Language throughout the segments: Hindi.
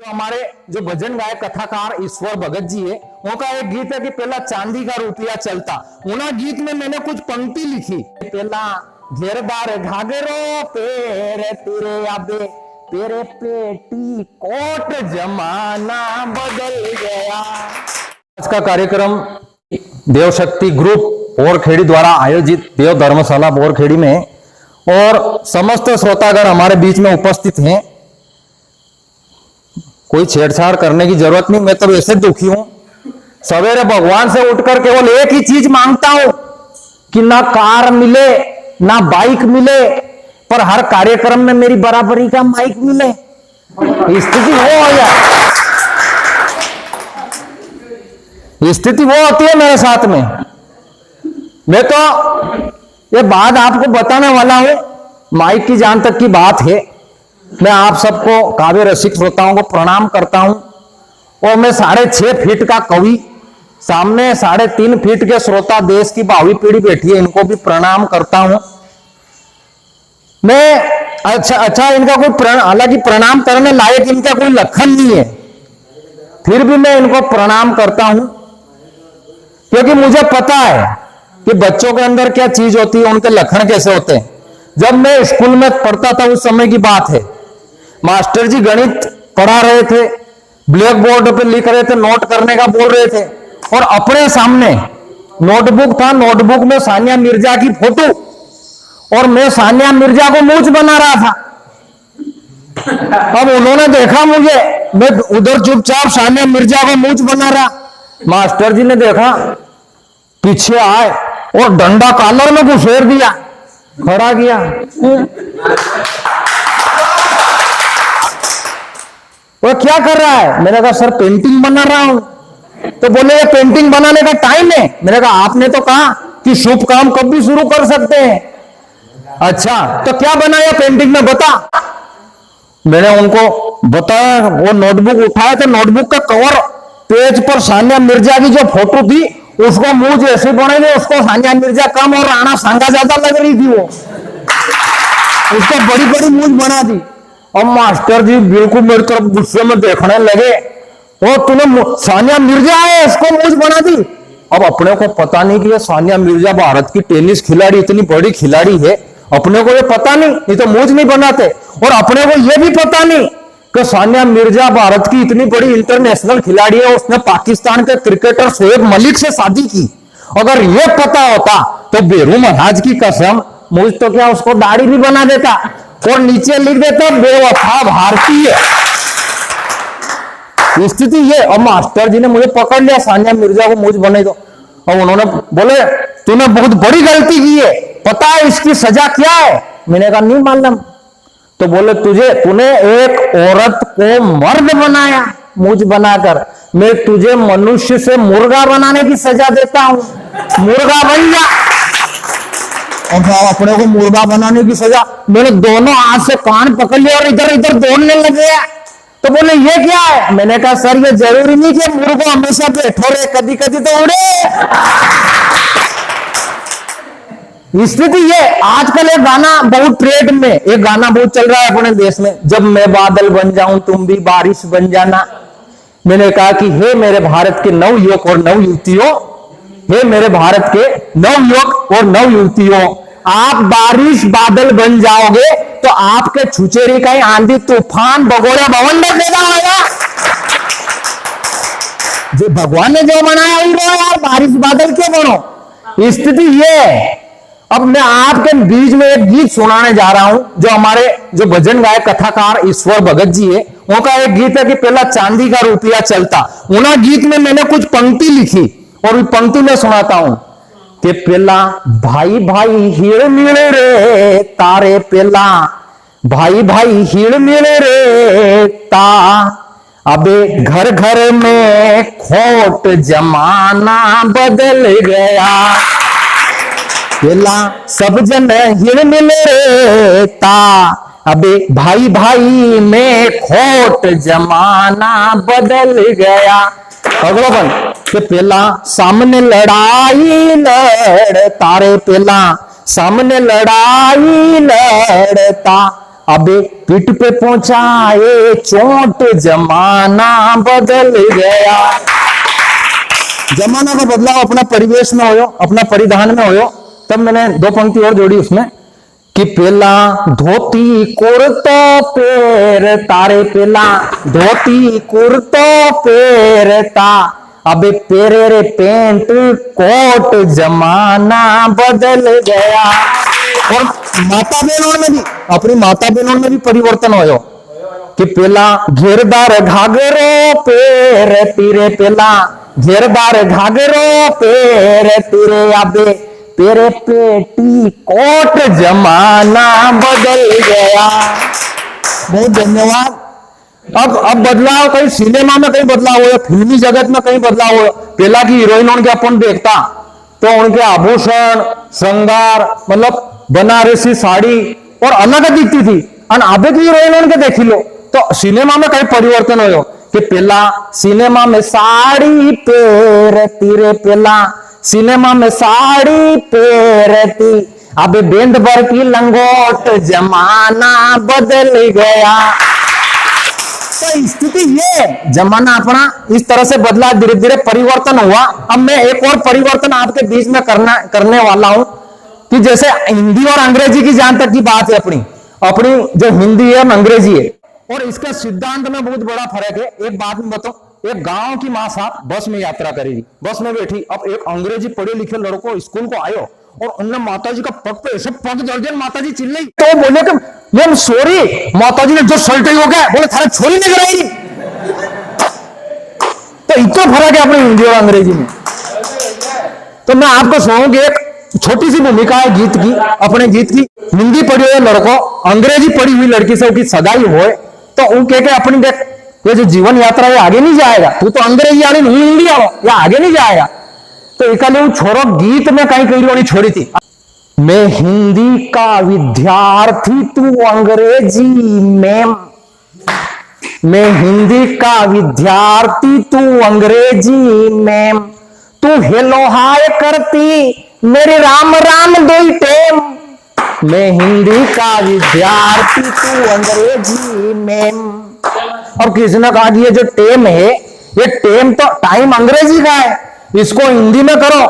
तो हमारे जो भजन गायक कथाकार ईश्वर भगत जी है, उनका एक गीत है कि पहला चांदी का रुपया चलता। उना गीत में मैंने कुछ पंक्ति लिखी। पहला घेरदार घाघरो पेरे तेरे आबे तेरे पेटी कोट जमाना बदल गया। आज का कार्यक्रम देवशक्ति ग्रुप बोरखेड़ी द्वारा आयोजित देव धर्मशाला बोरखेड़ी में और समस्त श्रोतागण हमारे बीच में उपस्थित हैं। कोई छेड़छाड़ करने की जरूरत नहीं, मैं तो वैसे दुखी हूं। सवेरे भगवान से उठकर केवल एक ही चीज मांगता हूं कि ना कार मिले ना बाइक मिले, पर हर कार्यक्रम में मेरी बराबरी का माइक मिले। स्थिति वो हो जाए, स्थिति वो होती है मेरे साथ में। मैं तो ये बात आपको बताने वाला हूं, माइक की जान तक की बात है। मैं आप सबको काव्य रसिक श्रोताओं को प्रणाम करता हूं और मैं 6.5 फीट का कवि, सामने 3.5 फीट के श्रोता, देश की भावी पीढ़ी बैठी है, इनको भी प्रणाम करता हूं मैं। अच्छा इनका कोई हालांकि प्रणाम करने लायक इनका कोई लक्षण नहीं है, फिर भी मैं इनको प्रणाम करता हूं क्योंकि मुझे पता है कि बच्चों के अंदर क्या चीज होती है, उनके लक्षण कैसे होते हैं। जब मैं स्कूल में पढ़ता था उस समय की बात है, मास्टर जी गणित पढ़ा रहे थे, ब्लैक बोर्ड पे लिख रहे थे, नोट करने का बोल रहे थे और अपने सामने नोटबुक था, नोटबुक में सानिया मिर्जा की फोटो और मैं सानिया मिर्जा को मूंछ बना रहा था। अब उन्होंने देखा मुझे, मैं उधर चुपचाप सानिया मिर्जा को मूंछ बना रहा। मास्टर जी ने देखा, पीछे आए और डंडा कॉलर में घुसेड़ दिया, खड़ा किया। वो क्या कर रहा है? मैंने कहा सर पेंटिंग बना रहा हूं। तो बोले ये पेंटिंग बनाने का टाइम है? मैंने कहा आपने तो कहा कि शुभ काम कब भी शुरू कर सकते हैं। अच्छा तो क्या बनाया पेंटिंग में, बता। मैंने उनको बताया, वो नोटबुक उठाया तो नोटबुक का कवर पेज पर सानिया मिर्जा की जो फोटो थी उसको मुंह ऐसे बने थे, उसको सानिया मिर्जा कम और राणा सांगा ज्यादा लग रही थी, वो उसको बड़ी बड़ी मूंछ बना दी। अब मास्टर जी बिल्कुल मेरी तरफ गुस्से में देखने लगे, और तूने सानिया मिर्जा है इसको मूंछ बना दी। अब अपने को पता नहीं कि ये सानिया मिर्जा भारत की टेनिस खिलाड़ी, इतनी बड़ी खिलाड़ी है, अपने को ये पता नहीं तो मूंछ नहीं बनाते। और अपने को ये भी पता नहीं कि सानिया मिर्जा भारत की इतनी बड़ी इंटरनेशनल खिलाड़ी है, उसने पाकिस्तान के क्रिकेटर शोएब मलिक से शादी की। अगर ये पता होता तो बेरू महाराज की कसम, मुझ तो क्या उसको दाढ़ी भी बना देता और नीचे लिख देता बेवफा भारतीय। स्थिति ये। और मास्टर जी ने मुझे पकड़ लिया, सानिया मिर्जा को मूंछ बने दो, और उन्होंने बोले तूने बहुत बड़ी गलती की है, पता है इसकी सजा क्या है? मैंने कहा नहीं मालूम। तो बोले तूने एक औरत को मर्द बनाया मूंछ बनाकर, मैं तुझे मनुष्य से मुर्गा बनाने की सजा देता हूं, मुर्गा बन जा। और अपने को मुर्गा बनाने की सजा, मैंने दोनों हाथ से कान पकड़ लिया और इधर इधर दौड़ने लगे। तो बोले ये क्या है? मैंने कहा सर ये जरूरी नहीं कि मुर्गो हमेशा बैठो रहे, कभी कभी तो उड़े। स्थिति ये। आजकल एक गाना बहुत ट्रेंड में, एक गाना बहुत चल रहा है अपने देश में, जब मैं बादल बन जाऊं तुम भी बारिश बन जाना। मैंने कहा कि हे मेरे भारत के नव युवक और नव युवतियों, हे मेरे भारत के नव युवक और नव युवतियों, आप बारिश बादल बन जाओगे तो आपके छुचेरी का ही आंधी तूफान भगोड़ा बवंडर पैदा होगा। जो भगवान ने जो बनाया ही रहो यार, बारिश बादल क्यों बनो? स्थिति ये। अब मैं आपके बीच में एक गीत सुनाने जा रहा हूं, जो हमारे जो भजन गायक कथाकार ईश्वर भगत जी है, उनका एक गीत है कि पहला चांदी का रुपया चलता। उना गीत में मैंने कुछ पंक्ति लिखी और वो पंक्ति में सुनाता हूं कि पेला भाई भाई हिड़ मिल रे तारे, पेला भाई भाई हिड़ मिल रे ता, अबे घर घर में खोट जमाना बदल गया। पेला सब जन हिड़ मिल रे ता, अबे भाई भाई में खोट जमाना बदल गया। अगलापन कि पेला सामने लड़ाई लड़ तारे, पेला सामने लड़ाई लड़ता, अबे पीठ पे पहुंचाए चोट, जमाना बदल गया। जमाना का बदलाव अपना परिवेश में होयो, अपना परिधान में होयो। तब मैंने दो पंक्ति और जोड़ी उसमें कि पेला धोती कुर्तो पेर तारे, पेला धोती कुर्तो पेरता, अबे पेरे रे पेंट कोट, जमाना बदल गया। और माता बहनों में भी, अपनी माता बहनों में भी परिवर्तन होयो कि पेला घेरदार घाघरो पेर तीरे, पेला घेरदार घाघरो पेर तीरे, अबे तेरे पेटी कोट, जमाना बदल गया। बहुत धन्यवाद। अब बदलाव कहीं सिनेमा में कहीं बदलाव हो, फिल्मी जगत में कहीं बदलाव हो। पहला की हीरोइनों के अपन देखता तो उनके आभूषण श्रृंगार मतलब बनारसी साड़ी और अलग दिखती थी, और अब की हीरोइनों के देखी लो तो सिनेमा में कहीं परिवर्तन हो कि पहला सिनेमा में साड़ी पेरती रे, पहला सिनेमा में साड़ी पेरती, अब बैंड भर की लंगोट, जमाना बदल गया। तो स्थिति ये, जमाना अपना इस तरह से बदला, धीरे धीरे परिवर्तन हुआ। अब मैं एक और परिवर्तन आपके बीच में करने वाला हूं कि जैसे हिंदी और अंग्रेजी की जहां तक की बात है, अपनी जो हिंदी है अंग्रेजी है, और इसका सिद्धांत में बहुत बड़ा फर्क है। एक बात में बताऊं, एक गांव की मां साहब बस में यात्रा करेगी, बस में बैठी, अब एक अंग्रेजी पढ़े लिखे लड़को स्कूल को आयो और उनने माताजी का पग पे ऐसे पग जड़ गया, माताजी चिल्लाई तो बोले कि मैम सॉरी, माताजी ने जो सल्टे हो गया, बोले थारे छोरी नहीं कराई। तो इतना फर्क है अपने हिंदी और अंग्रेजी में। तो मैं आपको सुनाऊंगी एक छोटी सी भूमिका है गीत की, अपने गीत की। हिंदी पढ़ी हुए लड़को अंग्रेजी पढ़ी हुई लड़की से उसकी सगाई हो तो वो कह के अपनी देख ये जो जीवन यात्रा है आगे नहीं जाएगा, तू तो अंग्रेजी आने नहीं हिंदी आओ, या आगे नहीं जाएगा। तो एक छोरो गीत में कहीं कहीं छोड़ी थी, मैं हिंदी का विद्यार्थी तू अंग्रेजी में, मैं हिंदी का विद्यार्थी तू अंग्रेजी में, तू हेलो हाय करती मेरे राम राम दो टेम, मैं हिंदी का विद्यार्थी तू अंग्रेजी में। और किसी ने कहा कि ये जो टेम है, ये टेम तो टाइम अंग्रेजी का है, इसको हिंदी में करो।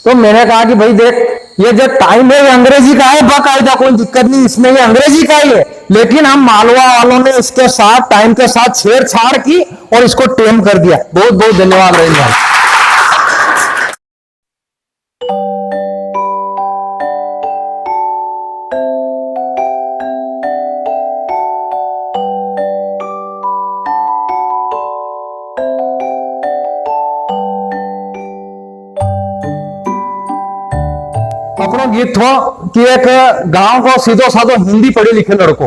तो मैंने कहा कि भाई देख, ये जो टाइम है ये अंग्रेजी का है, बाकायदा कोई दिक्कत नहीं, इसमें ये अंग्रेजी का ही है, लेकिन हम मालवा वालों ने इसके साथ टाइम के साथ छेड़छाड़ की और इसको टेम कर दिया। बहुत बहुत धन्यवाद रहीम भाई। अपना गीत थो कि एक गांव को सीधो साधो हिंदी पढ़ी लिखे लड़को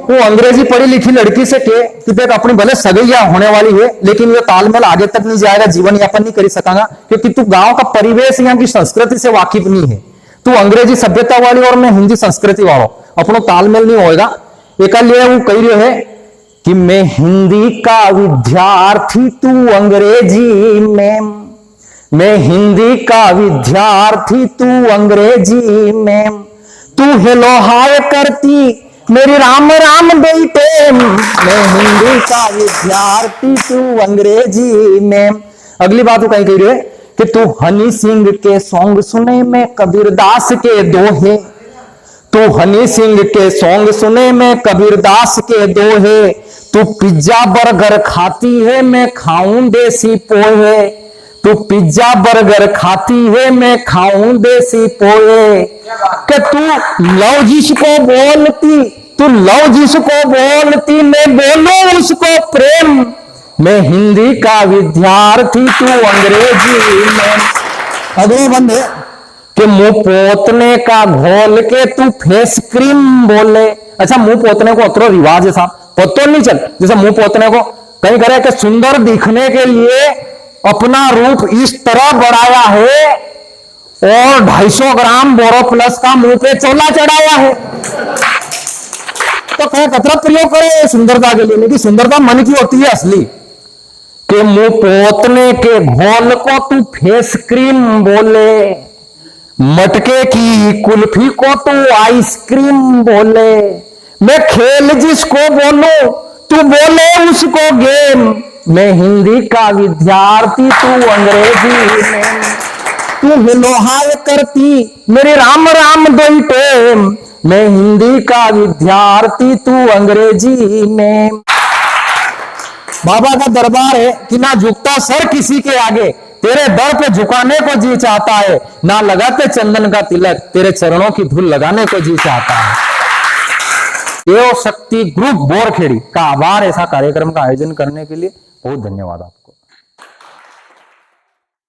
वो अंग्रेजी पढ़ी लिखी लड़की से के कि देख अपनी भले सगैया होने वाली है, लेकिन ये तालमेल आगे तक नहीं जाएगा, जीवन यापन नहीं कर सकेगा, क्योंकि तू गांव का परिवेश यहाँ की संस्कृति से वाकिफ नहीं है। तू अंग्रेजी सभ्यता वाली और मैं हिंदी संस्कृति वालों, अपनो तालमेल नहीं होएगा। एक लिए वो कह रहे है कि मैं हिंदी का विद्यार्थी तू अंग्रेजी में, मैं हिंदी का विद्यार्थी तू अंग्रेजी में, तू हेलो हाय करती मेरी राम राम बेटे, मैं हिंदी का विद्यार्थी तू अंग्रेजी में। अगली बात वो कहीं कह रही है कि तू हनी सिंह के सॉन्ग सुने में कबीरदास के दोहे, तू हनी सिंह के सॉन्ग सुने में कबीरदास के दोहे, तू पिज्जा बर्गर खाती है मैं खाऊं देसी पोहे, तू पिज्जा बर्गर खाती है मैं खाऊं देसी पोहे, कि तू लव जिसको बोलती, तू लव जिसको बोलती मैं बोलूं उसको प्रेम, मैं हिंदी का विद्यार्थी तू अंग्रेजी में। अगले बंदे कि मुंह पोतने का घोल के तू फेस क्रीम बोले। अच्छा, मुंह पोतने को अतरो रिवाज है साहब, पतो नहीं चल, जैसे मुंह पोतने को कहीं करे कि सुंदर दिखने के लिए अपना रूप इस तरह बढ़ाया है और 250 ग्राम बोरोप्लस का मुंह पे चोला चढ़ाया है, तो कहीं कतरा प्रयोग करे सुंदरता के लिए, लेकिन सुंदरता मन की होती है असली। कि मुंह पोतने के घोल को तू फेस क्रीम बोले, मटके की कुल्फी को तू आइसक्रीम बोले, मैं खेल जिसको बोलूं तू बोले उसको गेम, मैं हिंदी का विद्यार्थी तू अंग्रेजी में, तू हिलोहाय करती मेरे राम राम दो टेम, मैं हिंदी का विद्यार्थी तू अंग्रेजी में। बाबा का दरबार है कि ना झुकता सर किसी के आगे, तेरे दर पे झुकाने को जी चाहता है, ना लगाते चंदन का तिलक, तेरे चरणों की धूल लगाने को जी चाहता है। देव शक्ति ग्रुप बोरखेड़ी का आभार ऐसा कार्यक्रम का आयोजन करने के लिए। बहुत धन्यवाद आपका।